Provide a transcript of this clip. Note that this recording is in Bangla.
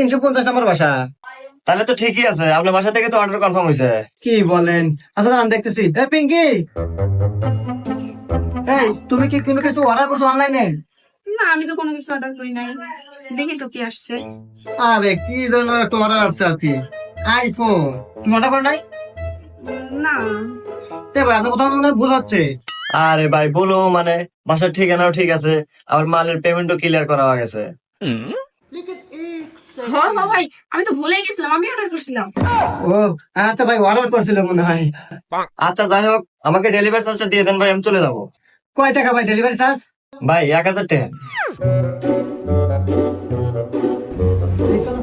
350 নম্বর বাসা। তাহলে তো ঠিকই আছে, আপনার বাসা থেকে তো অর্ডার কনফার্ম হয়েছে। কি বলেন? আচ্ছা দাঁড়ান দেখতেছি। পিঙ্কি, এই তুমি কি কোনো কিছু অর্ডার করছো অনলাইনে? না, আমি তো কোনো কিছু অর্ডার করি নাই। দেখি তো কি আসছে। আরে কি যেন একটা অর্ডার আসছে আর কি, আইফোন। তুমি অর্ডার করো নাই? না। ভাই আপনার কোথাও মনে হয় ভুল হচ্ছে। আরে ভাই বলো, মানে বাসার ঠিকানাও ঠিক আছে, আবার মালের পেমেন্টও ক্লিয়ার করা হয়ে গেছে। হ্যাঁ হ্যাঁ ভাই, আমি তো ভুলে গেছিলাম, আমি অর্ডার করছিলাম। ও আচ্ছা ভাই, অর্ডার করছিল মনে হয়। আচ্ছা যাই হোক, আমাকে ডেলিভারি চার্জটা দিয়ে দেন ভাই, আমি চলে যাবো। কয় টাকা ভাই ডেলিভারি চার্জ? ভাই 1000 টাকা। এই চলো।